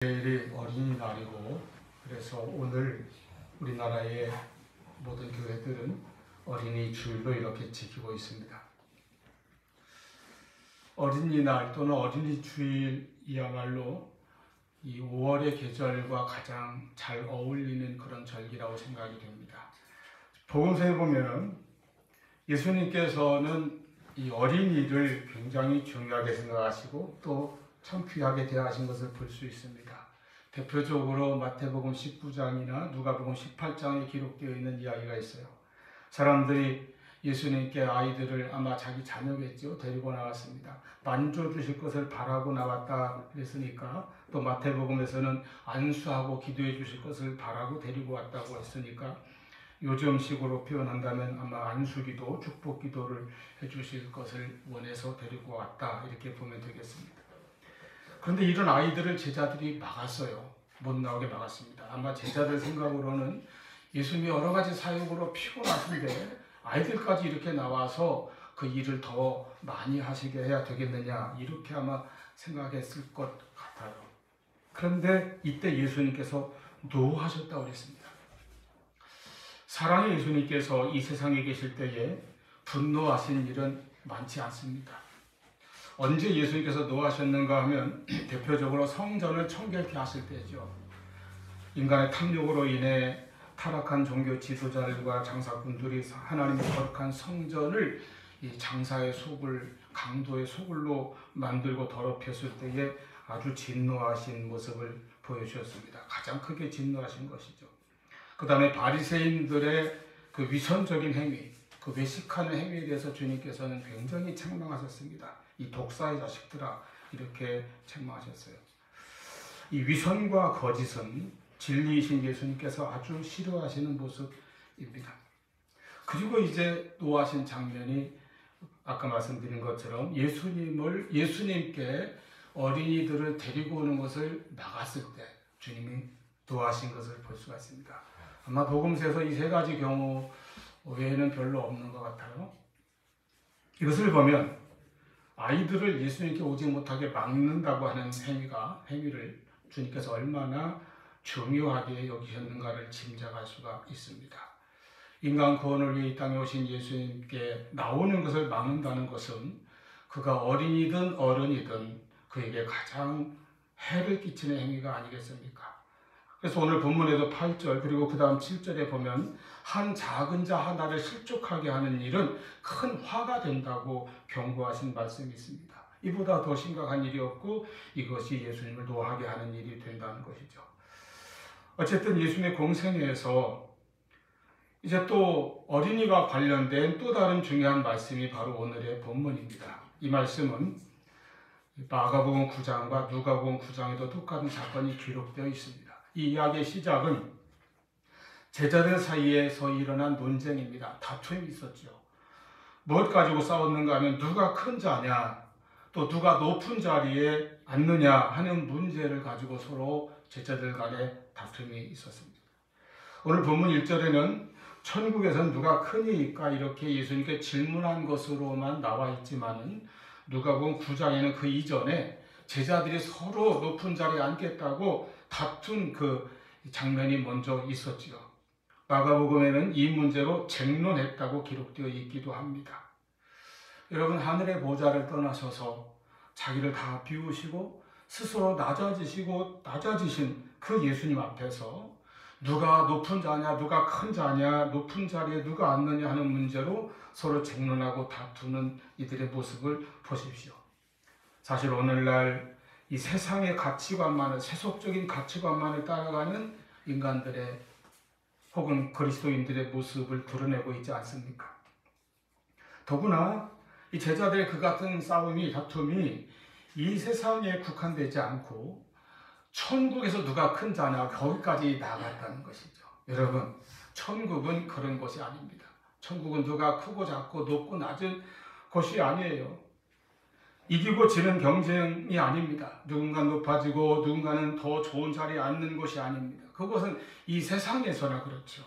내일이 어린이날이고, 그래서 오늘 우리나라의 모든 교회들은 어린이 주일로 이렇게 지키고 있습니다. 어린이날 또는 어린이 주일이야말로 이 5월의 계절과 가장 잘 어울리는 그런 절기라고 생각이 됩니다. 복음서에 보면은 예수님께서는 이 어린이를 굉장히 중요하게 생각하시고 또 참 귀하게 대하신 것을 볼 수 있습니다. 대표적으로 마태복음 19장이나 누가복음 18장에 기록되어 있는 이야기가 있어요. 사람들이 예수님께 아이들을 아마 자기 자녀겠죠, 데리고 나왔습니다. 만져주실 것을 바라고 나왔다 그랬으니까, 또 마태복음에서는 안수하고 기도해 주실 것을 바라고 데리고 왔다고 했으니까, 요즘식으로 표현한다면 아마 안수기도, 축복기도를 해주실 것을 원해서 데리고 왔다, 이렇게 보면 되겠습니다. 그런데 이런 아이들을 제자들이 막았어요. 못 나오게 막았습니다. 아마 제자들 생각으로는 예수님이 여러 가지 사역으로 피곤하신데 아이들까지 이렇게 나와서 그 일을 더 많이 하시게 해야 되겠느냐, 이렇게 아마 생각했을 것 같아요. 그런데 이때 예수님께서 노하셨다고 그랬습니다. 사랑의 예수님께서 이 세상에 계실 때에 분노하신 일은 많지 않습니다. 언제 예수님께서 노하셨는가 하면 대표적으로 성전을 청결케 하실 때죠. 인간의 탐욕으로 인해 타락한 종교 지도자들과 장사꾼들이 하나님의 거룩한 성전을 이 장사의 소굴, 강도의 소굴로 만들고 더럽혔을 때에 아주 진노하신 모습을 보여주셨습니다. 가장 크게 진노하신 것이죠. 그 다음에 바리새인들의 그 위선적인 행위, 그 외식하는 행위에 대해서 주님께서는 굉장히 책망하셨습니다. 이 독사의 자식들아, 이렇게 책망하셨어요. 이 위선과 거짓은 진리이신 예수님께서 아주 싫어하시는 모습입니다. 그리고 이제 노하신 장면이 아까 말씀드린 것처럼 예수님께 어린이들을 데리고 오는 것을 막았을 때 주님이 노하신 것을 볼 수가 있습니다. 아마 복음서에서 이 세 가지 경우 외에는 별로 없는 것 같아요. 이것을 보면 아이들을 예수님께 오지 못하게 막는다고 하는 행위를 주님께서 얼마나 중요하게 여기셨는가를 짐작할 수가 있습니다. 인간 구원을 위해 이 땅에 오신 예수님께 나오는 것을 막는다는 것은 그가 어린이든 어른이든 그에게 가장 해를 끼치는 행위가 아니겠습니까? 그래서 오늘 본문에도 8절 그리고 그 다음 7절에 보면 한 작은 자 하나를 실족하게 하는 일은 큰 화가 된다고 경고하신 말씀이 있습니다. 이보다 더 심각한 일이 없고 이것이 예수님을 노하게 하는 일이 된다는 것이죠. 어쨌든 예수님의 공생애에서 이제 또 어린이와 관련된 또 다른 중요한 말씀이 바로 오늘의 본문입니다. 이 말씀은 마가복음 9장과 누가복음 9장에도 똑같은 사건이 기록되어 있습니다. 이 이야기의 시작은 제자들 사이에서 일어난 논쟁입니다. 다툼이 있었죠. 무엇 가지고 싸웠는가 하면 누가 큰 자냐, 또 누가 높은 자리에 앉느냐 하는 문제를 가지고 서로 제자들 간에 다툼이 있었습니다. 오늘 본문 1절에는 천국에선 누가 크니까 이렇게 예수님께 질문한 것으로만 나와 있지만은 누가복음 9장에는 그 이전에 제자들이 서로 높은 자리에 앉겠다고 다툰 그 장면이 먼저 있었지요. 마가복음에는 이 문제로 쟁론했다고 기록되어 있기도 합니다. 여러분, 하늘의 보좌를 떠나셔서 자기를 다 비우시고 스스로 낮아지신 그 예수님 앞에서 누가 높은 자냐, 누가 큰 자냐, 높은 자리에 누가 앉느냐 하는 문제로 서로 쟁론하고 다투는 이들의 모습을 보십시오. 사실 오늘날 이 세상의 가치관만을, 세속적인 가치관만을 따라가는 인간들의 혹은 그리스도인들의 모습을 드러내고 있지 않습니까? 더구나 이 제자들의 그 같은 다툼이 이 세상에 국한되지 않고 천국에서 누가 큰 자냐, 거기까지 나아갔다는 것이죠. 여러분, 천국은 그런 곳이 아닙니다. 천국은 누가 크고 작고 높고 낮은 곳이 아니에요. 이기고 지는 경쟁이 아닙니다. 누군가 높아지고 누군가는 더 좋은 자리에 앉는 곳이 아닙니다. 그것은 이 세상에서나 그렇죠.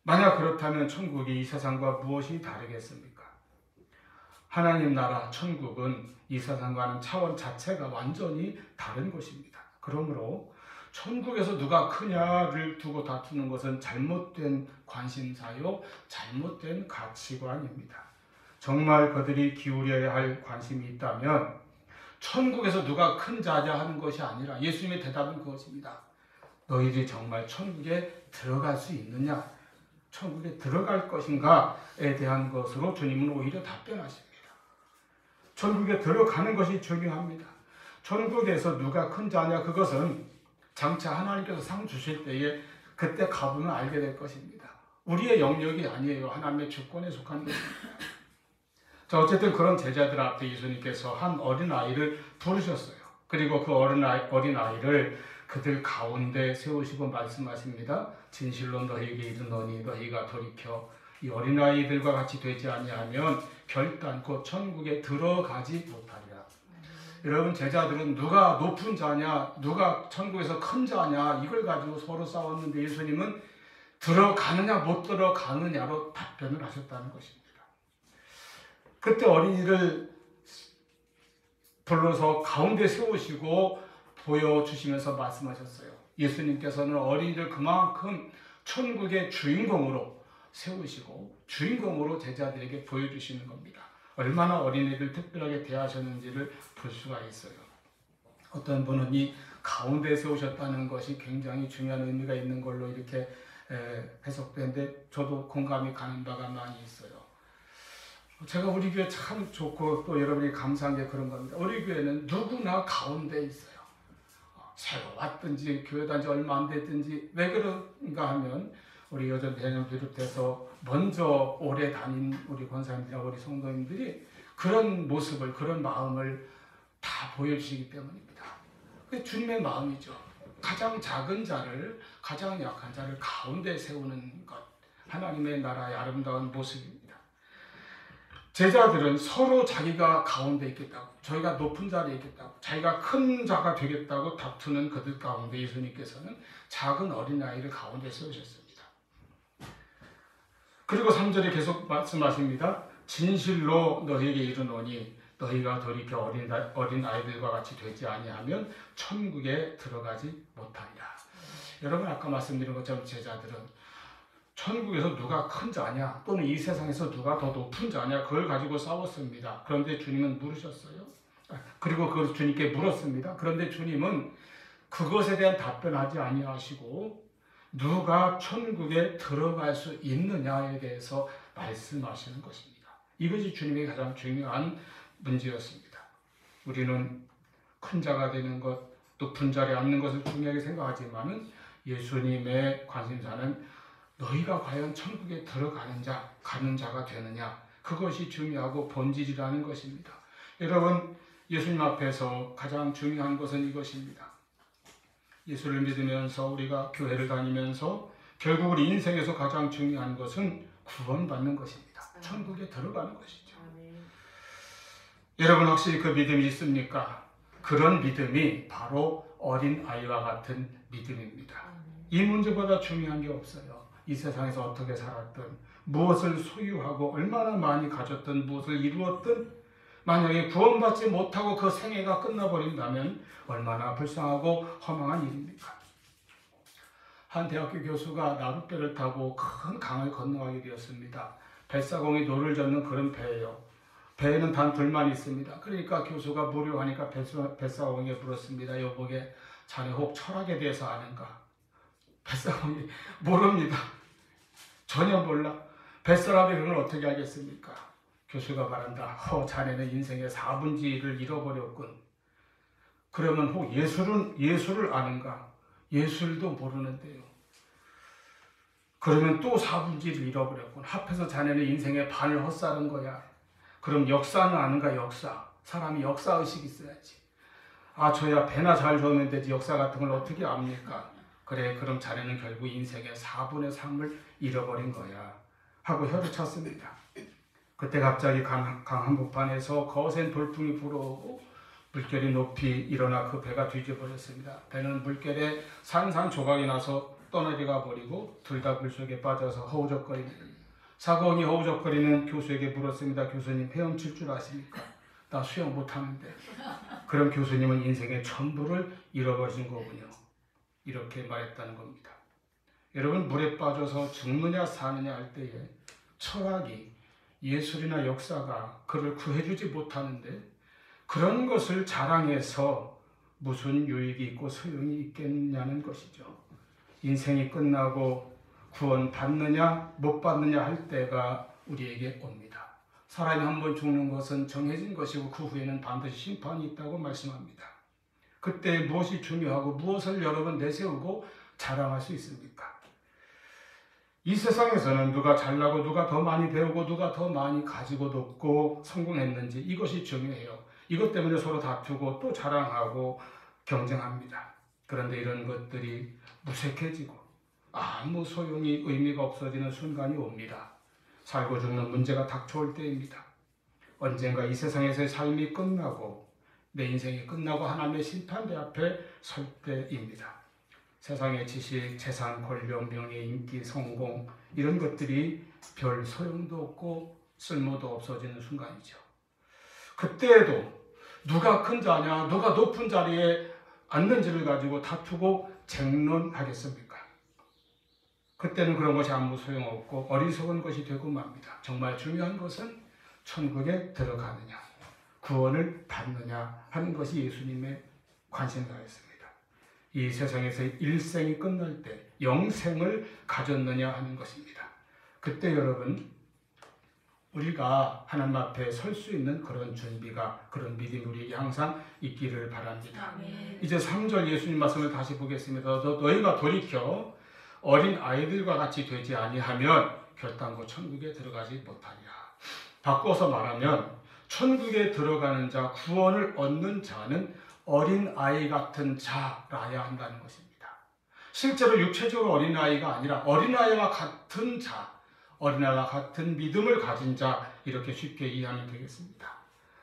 만약 그렇다면 천국이 이 세상과 무엇이 다르겠습니까? 하나님 나라 천국은 이 세상과는 차원 자체가 완전히 다른 것입니다. 그러므로 천국에서 누가 크냐를 두고 다투는 것은 잘못된 관심사요, 잘못된 가치관입니다. 정말 그들이 기울여야 할 관심이 있다면 천국에서 누가 큰 자냐 하는 것이 아니라 예수님의 대답은 그것입니다. 너희들이 정말 천국에 들어갈 수 있느냐? 천국에 들어갈 것인가에 대한 것으로 주님은 오히려 답변하십니다. 천국에 들어가는 것이 중요합니다. 천국에서 누가 큰 자냐, 그것은 장차 하나님께서 상 주실 때에 그때 가보면 알게 될 것입니다. 우리의 영역이 아니에요. 하나님의 주권에 속한 것입니다. 자, 어쨌든 그런 제자들 앞에 예수님께서 한 어린아이를 부르셨어요. 그리고 그 어린아이를 그들 가운데 세우시고 말씀하십니다. 진실로 너희에게 이르노니 너희가 돌이켜 이 어린아이들과 같이 되지 아니하면 결단코 천국에 들어가지 못하리라. 여러분, 제자들은 누가 높은 자냐, 누가 천국에서 큰 자냐, 이걸 가지고 서로 싸웠는데 예수님은 들어가느냐 못 들어가느냐로 답변을 하셨다는 것입니다. 그때 어린이를 불러서 가운데 세우시고 보여주시면서 말씀하셨어요. 예수님께서는 어린이를 그만큼 천국의 주인공으로 세우시고 주인공으로 제자들에게 보여주시는 겁니다. 얼마나 어린이들 특별하게 대하셨는지를 볼 수가 있어요. 어떤 분은 이 가운데 세우셨다는 것이 굉장히 중요한 의미가 있는 걸로 이렇게 해석되는데 저도 공감이 가는 바가 많이 있어요. 제가 우리 교회 참 좋고 또 여러분이 감사한 게 그런 겁니다. 우리 교회는 누구나 가운데 있어요. 새로 왔든지 교회 다닌 지 얼마 안 됐든지. 왜 그런가 하면 우리 여전 대년 비롯해서 먼저 오래 다닌 우리 권사님들이나 우리 성도님들이 그런 모습을, 그런 마음을 다 보여주시기 때문입니다. 그게 주님의 마음이죠. 가장 작은 자를, 가장 약한 자를 가운데 세우는 것, 하나님의 나라의 아름다운 모습입니다. 제자들은 서로 자기가 가운데 있겠다고, 저희가 높은 자리에 있겠다고, 자기가 큰 자가 되겠다고 다투는 그들 가운데 예수님께서는 작은 어린아이를 가운데 세우셨습니다. 그리고 3절에 계속 말씀하십니다. 진실로 너희에게 이르노니 너희가 돌이켜 어린아이들과 같이 되지 아니하면 천국에 들어가지 못하리라. 여러분, 아까 말씀드린 것처럼 제자들은 천국에서 누가 큰 자냐, 또는 이 세상에서 누가 더 높은 자냐, 그걸 가지고 싸웠습니다. 그런데 주님은 물으셨어요. 그리고 그걸 주님께 물었습니다. 그런데 주님은 그것에 대한 답변하지 아니하시고 누가 천국에 들어갈 수 있느냐에 대해서 말씀하시는 것입니다. 이것이 주님의 가장 중요한 문제였습니다. 우리는 큰 자가 되는 것, 높은 자리에 앉는 것을 중요하게 생각하지만 예수님의 관심사는 너희가 과연 천국에 들어가는 자, 가는 자가 되느냐, 그것이 중요하고 본질이라는 것입니다. 여러분, 예수님 앞에서 가장 중요한 것은 이것입니다. 예수를 믿으면서 우리가 교회를 다니면서 결국 우리 인생에서 가장 중요한 것은 구원받는 것입니다. 천국에 들어가는 것이죠. 여러분, 혹시 그 믿음이 있습니까? 그런 믿음이 바로 어린아이와 같은 믿음입니다. 이 문제보다 중요한 게 없어요. 이 세상에서 어떻게 살았든, 무엇을 소유하고 얼마나 많이 가졌든, 무엇을 이루었든, 만약에 구원받지 못하고 그 생애가 끝나버린다면 얼마나 불쌍하고 허망한 일입니까? 한 대학교 교수가 나룻배를 타고 큰 강을 건너가게 되었습니다. 뱃사공이 노를 젓는 그런 배예요. 배에는 단 둘만 있습니다. 그러니까 교수가 무료하니까 뱃사공에게 물었습니다. 여보게, 자네 혹 철학에 대해서 아는가? 뱃사공이 모릅니다. 전혀 몰라. 뱃사람이 그걸 어떻게 알겠습니까? 교수가 말한다. 자네는 인생의 4분의 1을 잃어버렸군. 그러면 혹 예술을 아는가? 예술도 모르는데요. 그러면 또 4분의 1을 잃어버렸군. 합해서 자네는 인생의 반을 헛살은 거야. 그럼 역사는 아는가? 역사. 사람이 역사의식이 있어야지. 저야 배나 잘 좋으면 되지 역사 같은 걸 어떻게 압니까? 그래, 그럼 자네는 결국 인생의 4분의 3을 잃어버린 거야. 하고 혀를 쳤습니다. 그때 갑자기 강 한복판에서 거센 돌풍이 불어오고 물결이 높이 일어나 그 배가 뒤집어졌습니다. 배는 물결에 산산조각이 나서 떠내려가 버리고 둘 다 물속에 빠져서 허우적거립니다. 사공이 허우적거리는 교수에게 물었습니다. 교수님, 헤엄칠 줄 아십니까? 나 수영 못하는데. 그럼 교수님은 인생의 전부를 잃어버린 거군요. 이렇게 말했다는 겁니다. 여러분, 물에 빠져서 죽느냐 사느냐 할 때에 철학이, 예술이나 역사가 그를 구해주지 못하는데 그런 것을 자랑해서 무슨 유익이 있고 소용이 있겠냐는 것이죠. 인생이 끝나고 구원 받느냐 못 받느냐 할 때가 우리에게 옵니다. 사람이 한 번 죽는 것은 정해진 것이고 그 후에는 반드시 심판이 있다고 말씀합니다. 그때 무엇이 중요하고 무엇을 여러 번 내세우고 자랑할 수 있습니까? 이 세상에서는 누가 잘나고 누가 더 많이 배우고 누가 더 많이 가지고 높고 성공했는지 이것이 중요해요. 이것 때문에 서로 다투고 또 자랑하고 경쟁합니다. 그런데 이런 것들이 무색해지고 아무 소용이 의미가 없어지는 순간이 옵니다. 살고 죽는 문제가 닥쳐올 때입니다. 언젠가 이 세상에서의 삶이 끝나고 내 인생이 끝나고 하나님의 심판대 앞에 설 때입니다. 세상의 지식, 재산, 권력, 명예, 인기, 성공 이런 것들이 별 소용도 없고 쓸모도 없어지는 순간이죠. 그때에도 누가 큰 자냐, 누가 높은 자리에 앉는지를 가지고 다투고 쟁론하겠습니까? 그때는 그런 것이 아무 소용없고 어리석은 것이 되고 맙니다. 정말 중요한 것은 천국에 들어가느냐, 구원을 받느냐 하는 것이 예수님의 관심사였습니다. 이 세상에서의 일생이 끝날 때 영생을 가졌느냐 하는 것입니다. 그때 여러분, 우리가 하나님 앞에 설 수 있는 그런 준비가, 그런 믿음이 우리에게 항상 있기를 바랍니다. 아멘. 이제 3절 예수님 말씀을 다시 보겠습니다. 너희가 돌이켜 어린 아이들과 같이 되지 아니하면 결단코 천국에 들어가지 못하리라. 바꿔서 말하면 천국에 들어가는 자, 구원을 얻는 자는 어린 아이 같은 자라야 한다는 것입니다. 실제로 육체적으로 어린 아이가 아니라 어린 아이와 같은 자, 어린아이와 같은 믿음을 가진 자, 이렇게 쉽게 이해하면 되겠습니다.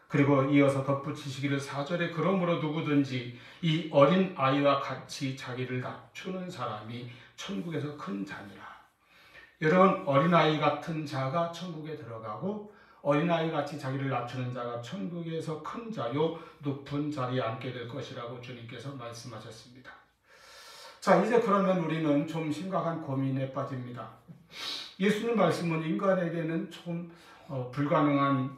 그리고 이어서 덧붙이시기를 4절에 그러므로 누구든지 이 어린 아이와 같이 자기를 낮추는 사람이 천국에서 큰 자니라. 여러분, 어린아이 같은 자가 천국에 들어가고 어린아이 같이 자기를 낮추는 자가 천국에서 큰 자요 높은 자리에 앉게 될 것이라고 주님께서 말씀하셨습니다. 자, 이제 그러면 우리는 좀 심각한 고민에 빠집니다. 예수님 말씀은 인간에게는 조금 불가능한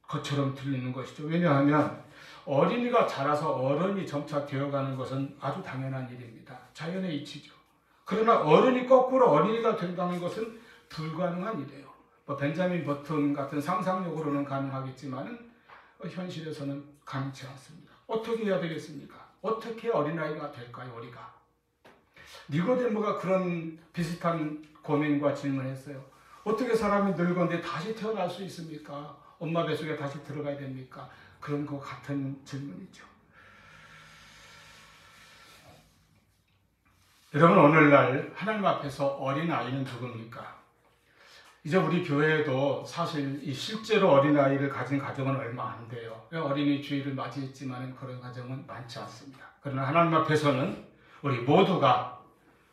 것처럼 들리는 것이죠. 왜냐하면 어린이가 자라서 어른이 점차 되어가는 것은 아주 당연한 일입니다. 자연의 이치죠. 그러나 어른이 거꾸로 어린이가 된다는 것은 불가능한 일이에요. 벤자민 버튼 같은 상상력으로는 가능하겠지만 현실에서는 가능치 않습니다. 어떻게 해야 되겠습니까? 어떻게 어린아이가 될까요, 우리가? 니고데모가 그런 비슷한 고민과 질문을 했어요. 어떻게 사람이 늙었는데 다시 태어날 수 있습니까? 엄마 뱃속에 다시 들어가야 됩니까? 그런 것 같은 질문이죠. 여러분, 오늘날 하나님 앞에서 어린아이는 누굽니까? 이제 우리 교회에도 사실 이 실제로 어린아이를 가진 가정은 얼마 안 돼요. 어린이 주일을 맞이했지만 그런 가정은 많지 않습니다. 그러나 하나님 앞에서는 우리 모두가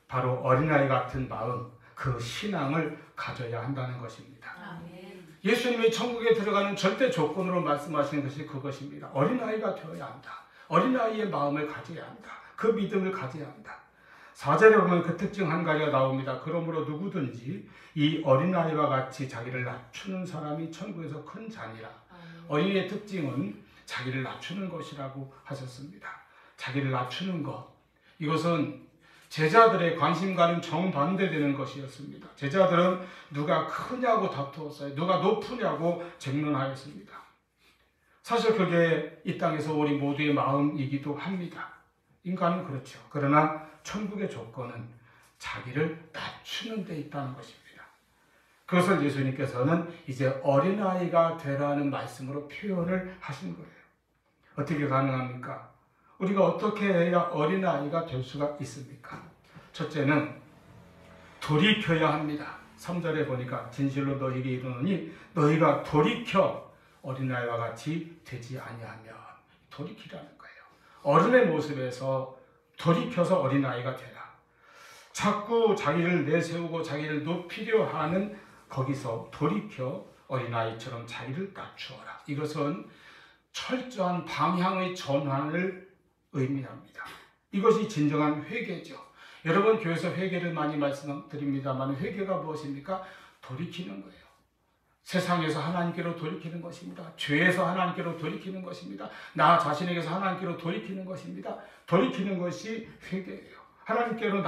바로 어린아이 같은 마음, 그 신앙을 가져야 한다는 것입니다. 아멘. 예수님이 천국에 들어가는 절대 조건으로 말씀하시는 것이 그것입니다. 어린아이가 되어야 한다. 어린아이의 마음을 가져야 한다. 그 믿음을 가져야 한다. 4절에 보면 그 특징 한 가지가 나옵니다. 그러므로 누구든지 이 어린아이와 같이 자기를 낮추는 사람이 천국에서 큰 자니라. 어린이의 특징은 자기를 낮추는 것이라고 하셨습니다. 자기를 낮추는 것. 이것은 제자들의 관심과는 정반대되는 것이었습니다. 제자들은 누가 크냐고 다투었어요. 누가 높으냐고 쟁론하였습니다. 사실 그게 이 땅에서 우리 모두의 마음이기도 합니다. 인간은 그렇죠. 그러나 천국의 조건은 자기를 낮추는 데 있다는 것입니다. 그것을 예수님께서는 이제 어린아이가 되라는 말씀으로 표현을 하신 거예요. 어떻게 가능합니까? 우리가 어떻게 해야 어린아이가 될 수가 있습니까? 첫째는 돌이켜야 합니다. 3절에 보니까 진실로 너희에게 이르노니 너희가 돌이켜 어린아이와 같이 되지 아니하면, 돌이키라는 거예요. 어른의 모습에서 돌이켜서 어린아이가 되라. 자꾸 자기를 내세우고 자기를 높이려 하는 거기서 돌이켜 어린아이처럼 자기를 낮추어라. 이것은 철저한 방향의 전환을 의미합니다. 이것이 진정한 회개죠. 여러분 교회에서 회개를 많이 말씀드립니다만 회개가 무엇입니까? 돌이키는 거예요. 세상에서 하나님께로 돌이키는 것입니다. 죄에서 하나님께로 돌이키는 것입니다. 나 자신에게서 하나님께로 돌이키는 것입니다. 돌이키는 것이 회개예요. 하나님께로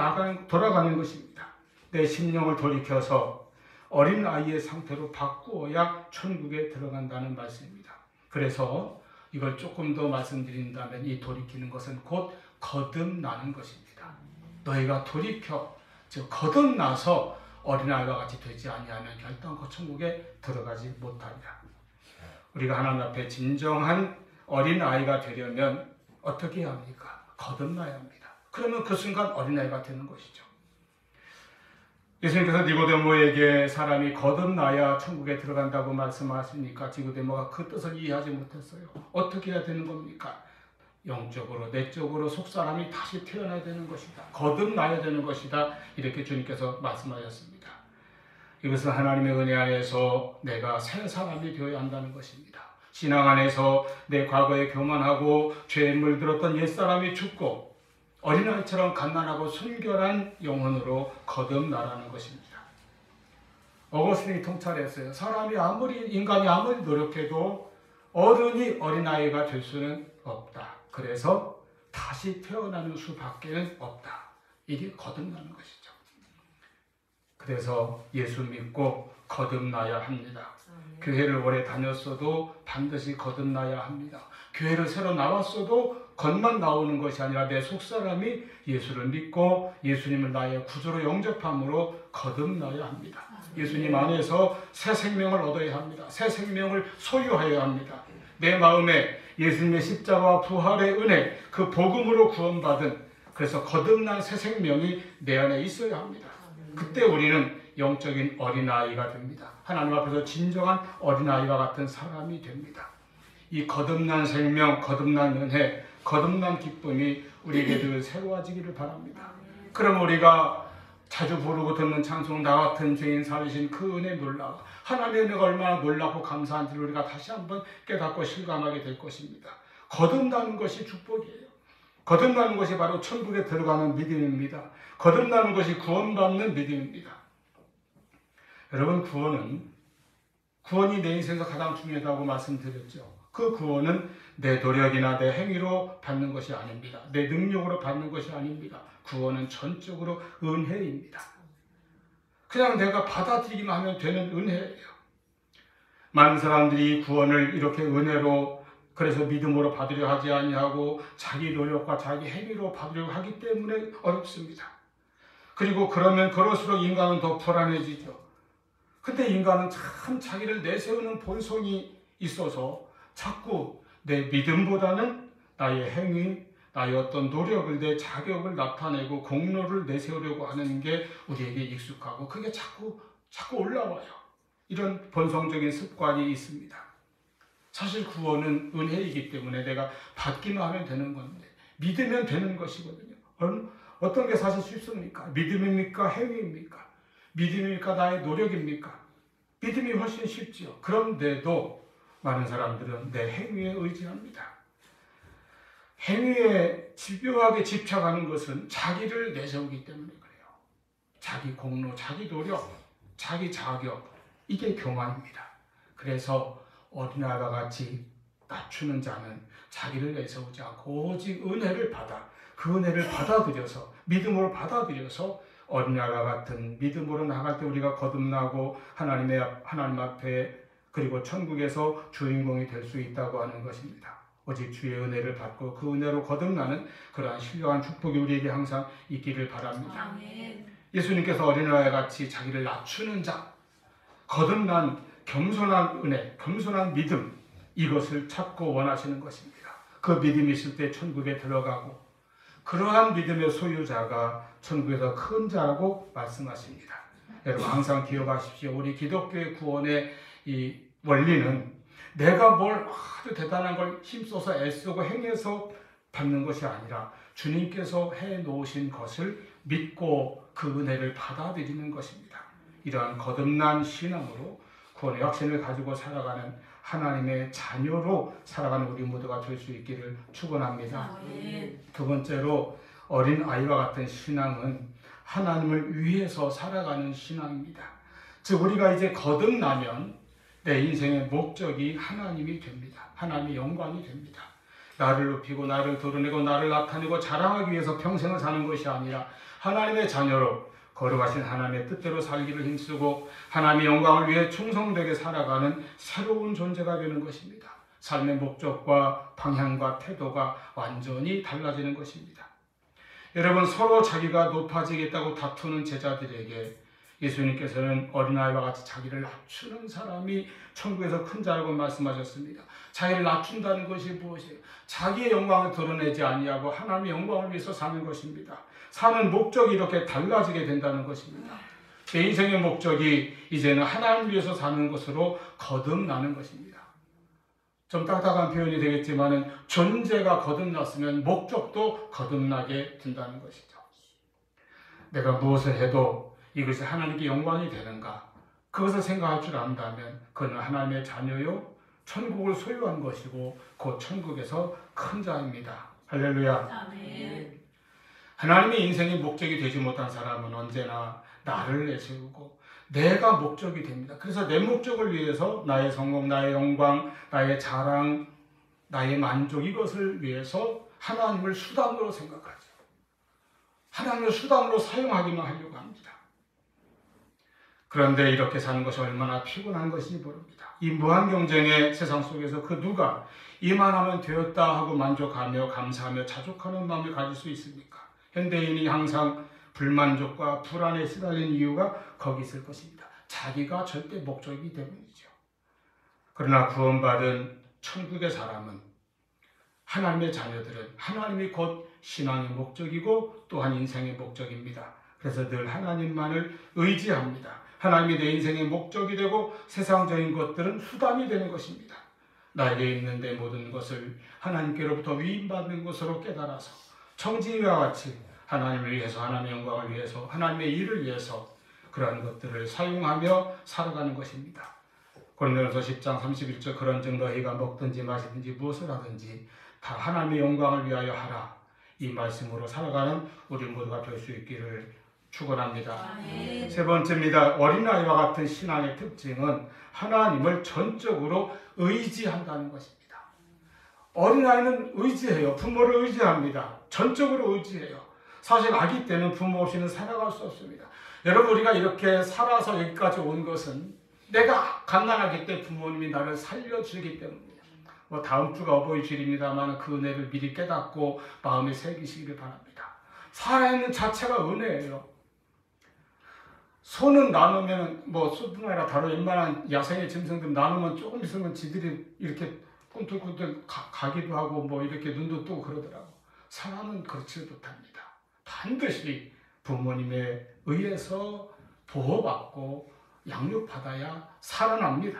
돌아가는 것입니다. 내 심령을 돌이켜서 어린아이의 상태로 바꾸어야 천국에 들어간다는 말씀입니다. 그래서 이걸 조금 더 말씀드린다면 이 돌이키는 것은 곧 거듭나는 것입니다. 너희가 돌이켜 즉 거듭나서 어린아이와 같이 되지 아니하면 결단코 천국에 들어가지 못하리라. 우리가 하나님 앞에 진정한 어린아이가 되려면 어떻게 해야 합니까? 거듭나야 합니다. 그러면 그 순간 어린아이가 되는 것이죠. 예수님께서 니고데모에게 사람이 거듭나야 천국에 들어간다고 말씀하시니까 니고데모가 그 뜻을 이해하지 못했어요. 어떻게 해야 되는 겁니까? 영적으로, 내적으로 속사람이 다시 태어나야 되는 것이다. 거듭나야 되는 것이다. 이렇게 주님께서 말씀하셨습니다. 이것은 하나님의 은혜 안에서 내가 새 사람이 되어야 한다는 것입니다. 신앙 안에서 내 과거에 교만하고 죄에 물들었던 옛사람이 죽고 어린아이처럼 갓난하고 순결한 영혼으로 거듭나라는 것입니다. 어거스틴이 통찰했어요. 인간이 아무리 노력해도 어른이 어린아이가 될 수는 없다. 그래서 다시 태어나는 수밖에 없다. 이게 거듭나는 것이죠. 그래서 예수 믿고 거듭나야 합니다. 교회를 오래 다녔어도 반드시 거듭나야 합니다. 교회를 새로 나왔어도 겉만 나오는 것이 아니라 내 속사람이 예수를 믿고 예수님을 나의 구주로 영접함으로 거듭나야 합니다. 예수님 안에서 새 생명을 얻어야 합니다. 새 생명을 소유하여야 합니다. 내 마음에 예수님의 십자가와 부활의 은혜, 그 복음으로 구원받은 그래서 거듭난 새 생명이 내 안에 있어야 합니다. 그때 우리는 영적인 어린아이가 됩니다. 하나님 앞에서 진정한 어린아이와 같은 사람이 됩니다. 이 거듭난 생명, 거듭난 은혜, 거듭난 기쁨이 우리에게 늘 새로워지기를 바랍니다. 그럼 우리가 자주 부르고 듣는 찬송 나 같은 죄인 살리신 그 은혜 놀라워 하나님의 은혜가 얼마나 놀랍고 감사한지를 우리가 다시 한번 깨닫고 실감하게 될 것입니다. 거듭나는 것이 축복이에요. 거듭나는 것이 바로 천국에 들어가는 믿음입니다. 거듭나는 것이 구원받는 믿음입니다. 여러분 구원이 내 인생에서 가장 중요하다고 말씀드렸죠. 그 구원은 내 노력이나 내 행위로 받는 것이 아닙니다. 내 능력으로 받는 것이 아닙니다. 구원은 전적으로 은혜입니다. 그냥 내가 받아들이기만 하면 되는 은혜예요. 많은 사람들이 구원을 이렇게 은혜로 그래서 믿음으로 받으려 하지 아니하고 자기 노력과 자기 행위로 받으려고 하기 때문에 어렵습니다. 그리고 그러면 그럴수록 인간은 더 불안해지죠. 근데 인간은 참 자기를 내세우는 본성이 있어서 자꾸 내 믿음보다는 나의 행위, 나의 어떤 노력을, 내 자격을 나타내고 공로를 내세우려고 하는 게 우리에게 익숙하고 그게 자꾸 올라와요. 이런 본성적인 습관이 있습니다. 사실 구원은 은혜이기 때문에 내가 받기만 하면 되는 건데 믿으면 되는 것이거든요. 어떤 게 사실 쉽습니까? 믿음입니까? 행위입니까? 믿음입니까? 나의 노력입니까? 믿음이 훨씬 쉽지요. 그런데도 많은 사람들은 내 행위에 의지합니다. 행위에 집요하게 집착하는 것은 자기를 내세우기 때문에 그래요. 자기 공로, 자기 노력, 자기 자격, 이게 교만입니다. 그래서 어린아이와 같이 낮추는 자는 자기를 내세우지 않고 오직 은혜를 받아 그 은혜를 받아들여서 믿음으로 받아들여서 어린아이와 같은 믿음으로 나갈 때 우리가 거듭나고 하나님 앞에 그리고 천국에서 주인공이 될 수 있다고 하는 것입니다. 오직 주의 은혜를 받고 그 은혜로 거듭나는 그러한 신령한 축복이 우리에게 항상 있기를 바랍니다. 아멘. 예수님께서 어린아이와 같이 자기를 낮추는 자, 거듭난 겸손한 은혜, 겸손한 믿음, 이것을 찾고 원하시는 것입니다. 그 믿음이 있을 때 천국에 들어가고 그러한 믿음의 소유자가 천국에서 큰 자라고 말씀하십니다. 여러분 항상 기억하십시오. 우리 기독교의 구원의 이 원리는 내가 뭘 아주 대단한 걸 힘써서 애쓰고 행해서 받는 것이 아니라 주님께서 해놓으신 것을 믿고 그 은혜를 받아들이는 것입니다. 이러한 거듭난 신앙으로 구원의 확신을 가지고 살아가는 하나님의 자녀로 살아가는 우리 모두가 될 수 있기를 축원합니다. 두 번째로 어린 아이와 같은 신앙은 하나님을 위해서 살아가는 신앙입니다. 즉 우리가 이제 거듭나면 내 인생의 목적이 하나님이 됩니다. 하나님의 영광이 됩니다. 나를 높이고 나를 드러내고 나를 나타내고 자랑하기 위해서 평생을 사는 것이 아니라 하나님의 자녀로 거룩하신 하나님의 뜻대로 살기를 힘쓰고 하나님의 영광을 위해 충성되게 살아가는 새로운 존재가 되는 것입니다. 삶의 목적과 방향과 태도가 완전히 달라지는 것입니다. 여러분, 서로 자기가 높아지겠다고 다투는 제자들에게 예수님께서는 어린아이와 같이 자기를 낮추는 사람이 천국에서 큰 자라고 말씀하셨습니다. 자기를 낮춘다는 것이 무엇이에요? 자기의 영광을 드러내지 아니하고 하나님의 영광을 위해서 사는 것입니다. 사는 목적이 이렇게 달라지게 된다는 것입니다. 제 인생의 목적이 이제는 하나님을 위해서 사는 것으로 거듭나는 것입니다. 좀 딱딱한 표현이 되겠지만 존재가 거듭났으면 목적도 거듭나게 된다는 것이죠. 내가 무엇을 해도 이것이 하나님께 영광이 되는가? 그것을 생각할 줄 안다면 그는 하나님의 자녀요 천국을 소유한 것이고 곧 천국에서 큰 자입니다. 할렐루야. 아멘. 하나님의 인생이 목적이 되지 못한 사람은 언제나 나를 내세우고 내가 목적이 됩니다. 그래서 내 목적을 위해서 나의 성공, 나의 영광, 나의 자랑, 나의 만족 이것을 위해서 하나님을 수단으로 생각하죠. 하나님을 수단으로 사용하기만 하려고 합니다. 그런데 이렇게 사는 것이 얼마나 피곤한 것인지 모릅니다. 이 무한 경쟁의 세상 속에서 그 누가 이만하면 되었다 하고 만족하며 감사하며 자족하는 마음을 가질 수 있습니까? 현대인이 항상 불만족과 불안에 시달리는 이유가 거기 있을 것입니다. 자기가 절대 목적이기 때문이죠. 그러나 구원받은 천국의 사람은 하나님의 자녀들은 하나님이 곧 신앙의 목적이고 또한 인생의 목적입니다. 그래서 늘 하나님만을 의지합니다. 하나님이 내 인생의 목적이 되고 세상적인 것들은 수단이 되는 것입니다. 나에게 있는 내 모든 것을 하나님께로부터 위임받는 것으로 깨달아서 청지기와 같이 하나님을 위해서, 하나님의 영광을 위해서, 하나님의 일을 위해서 그러한 것들을 사용하며 살아가는 것입니다. 고린도전서 10장 31절 그런즉 너희가 먹든지 마시든지 무엇을 하든지 다 하나님의 영광을 위하여 하라. 이 말씀으로 살아가는 우리 모두가 될 수 있기를 축원합니다. 세 번째입니다. 어린아이와 같은 신앙의 특징은 하나님을 전적으로 의지한다는 것입니다. 어린아이는 의지해요. 부모를 의지합니다. 전적으로 의지해요. 사실 아기 때는 부모 없이는 살아갈 수 없습니다. 여러분, 우리가 이렇게 살아서 여기까지 온 것은 내가 갓난아기 때 부모님이 나를 살려주기 때문입니다. 다음 주가 어버이주일입니다만 그 은혜를 미리 깨닫고 마음에 새기시기를 바랍니다. 살아있는 자체가 은혜예요. 소는 나누면 소뿐 아니라 다른 웬만한 야생의 짐승들 나누면 조금 있으면 지들이 이렇게 꿈틀꿈틀 가기도 하고 이렇게 눈도 뜨고 그러더라고. 사람은 그렇지 못합니다. 반드시 부모님에 의해서 보호받고 양육받아야 살아납니다.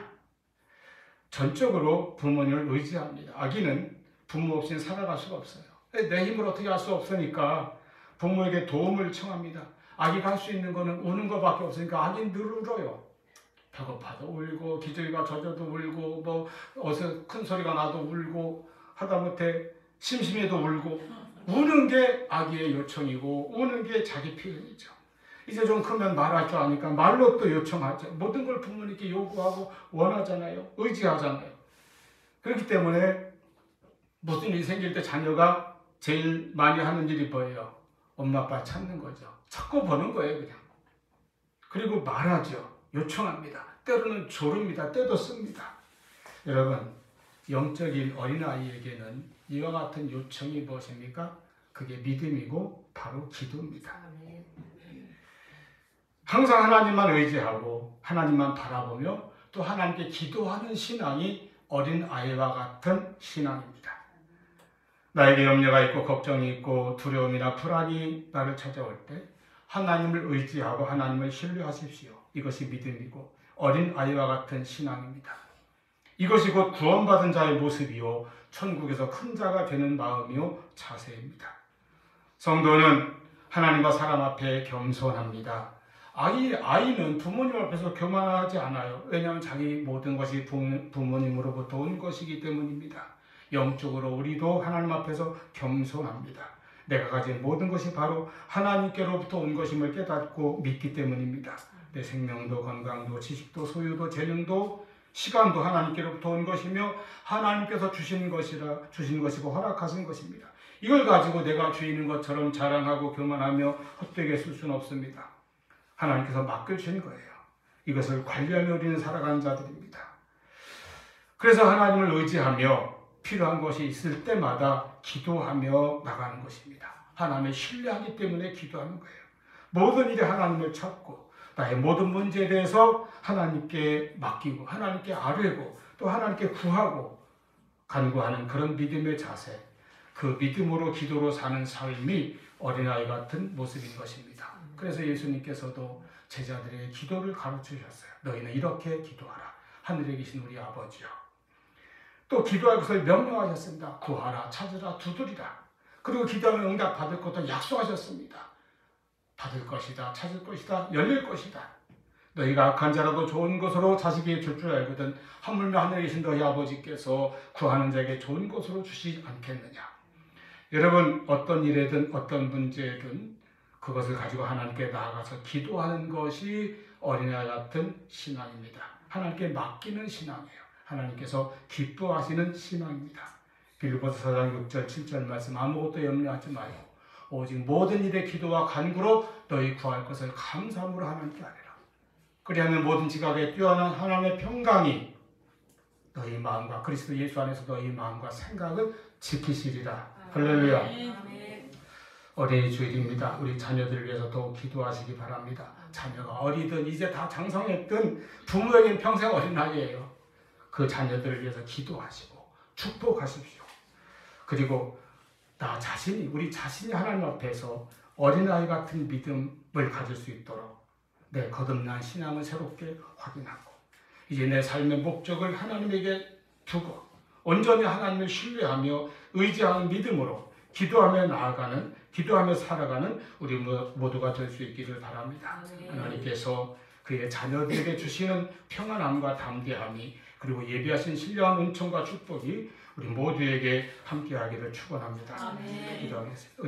전적으로 부모님을 의지합니다. 아기는 부모 없이는 살아갈 수가 없어요. 내 힘으로 어떻게 할 수 없으니까 부모에게 도움을 청합니다. 아기가 할 수 있는 거는 우는 것밖에 없으니까 아기는 늘 울어요. 배고파도 울고 기저귀가 젖어도 울고 어디서 큰 소리가 나도 울고 하다못해 심심해도 울고 우는 게 아기의 요청이고 우는 게 자기 표현이죠. 이제 좀 크면 말할 줄 아니까 말로 또 요청하죠. 모든 걸 부모님께 요구하고 원하잖아요. 의지하잖아요. 그렇기 때문에 무슨 일이 생길 때 자녀가 제일 많이 하는 일이 뭐예요? 엄마 아빠 찾는 거죠. 찾고 보는 거예요, 그냥. 그리고 말하죠. 요청합니다. 때로는 조릅니다. 때도 씁니다. 여러분, 영적인 어린아이에게는 이와 같은 요청이 무엇입니까? 그게 믿음이고 바로 기도입니다. 항상 하나님만 의지하고 하나님만 바라보며 또 하나님께 기도하는 신앙이 어린아이와 같은 신앙입니다. 나에게 염려가 있고 걱정이 있고 두려움이나 불안이 나를 찾아올 때 하나님을 의지하고 하나님을 신뢰하십시오. 이것이 믿음이고 어린아이와 같은 신앙입니다. 이것이 곧 구원받은 자의 모습이요 천국에서 큰 자가 되는 마음이요 자세입니다. 성도는 하나님과 사람 앞에 겸손합니다. 아이는 부모님 앞에서 교만하지 않아요. 왜냐하면 자기 모든 것이 부모님으로부터 온 것이기 때문입니다. 영적으로 우리도 하나님 앞에서 겸손합니다. 내가 가진 모든 것이 바로 하나님께로부터 온 것임을 깨닫고 믿기 때문입니다. 내 생명도 건강도 지식도 소유도 재능도 시간도 하나님께로부터 온 것이며 하나님께서 주신 것이고 허락하신 것입니다. 이걸 가지고 내가 주인인 것처럼 자랑하고 교만하며 헛되게 쓸 수는 없습니다. 하나님께서 맡겨주신 거예요. 이것을 관리하며 우리는 살아가는 자들입니다. 그래서 하나님을 의지하며 필요한 것이 있을 때마다 기도하며 나가는 것입니다. 하나님을 신뢰하기 때문에 기도하는 거예요. 모든 일에 하나님을 찾고 나의 모든 문제에 대해서 하나님께 맡기고 하나님께 아뢰고 또 하나님께 구하고 간구하는 그런 믿음의 자세, 그 믿음으로 기도로 사는 삶이 어린아이 같은 모습인 것입니다. 그래서 예수님께서도 제자들에게 기도를 가르치셨어요. 너희는 이렇게 기도하라. 하늘에 계신 우리 아버지요. 또 기도할 것을 명령하셨습니다. 구하라, 찾으라, 두드리라. 그리고 기도하면 응답 받을 것도 약속하셨습니다. 받을 것이다, 찾을 것이다, 열릴 것이다. 너희가 악한 자라도 좋은 것으로 자식에게 줄 줄 알거든 하물며 하늘에 계신 너희 아버지께서 구하는 자에게 좋은 것으로 주시지 않겠느냐. 여러분, 어떤 일에든 어떤 문제든 그것을 가지고 하나님께 나아가서 기도하는 것이 어린아이 같은 신앙입니다. 하나님께 맡기는 신앙이에요. 하나님께서 기뻐하시는 신앙입니다. 빌립보서 4장 6절 7절 말씀, 아무것도 염려하지 말고 오직 모든 일에 기도와 간구로 너희 구할 것을 감사함으로 하나님께 아뢰라. 그리하면 모든 지각에 뛰어난 하나님의 평강이 너희 마음과 그리스도 예수 안에서 너희 마음과 생각을 지키시리라. 할렐루야. 어린이 주일입니다. 우리 자녀들을 위해서 더욱 기도하시기 바랍니다. 자녀가 어리든 이제 다 장성했든 부모에게는 평생 어린아이예요. 그 자녀들을 위해서 기도하시고 축복하십시오. 그리고 우리 자신이 하나님 앞에서 어린아이 같은 믿음을 가질 수 있도록 내 거듭난 신앙을 새롭게 확인하고 이제 내 삶의 목적을 하나님에게 두고 온전히 하나님을 신뢰하며 의지하는 믿음으로 기도하며 살아가는 우리 모두가 될 수 있기를 바랍니다. 하나님께서 그의 자녀들에게 주시는 평안함과 담대함이 그리고 예비하신 신령한 은총과 축복이 우리 모두에게 함께하기를 축원합니다. 기도하겠습니다.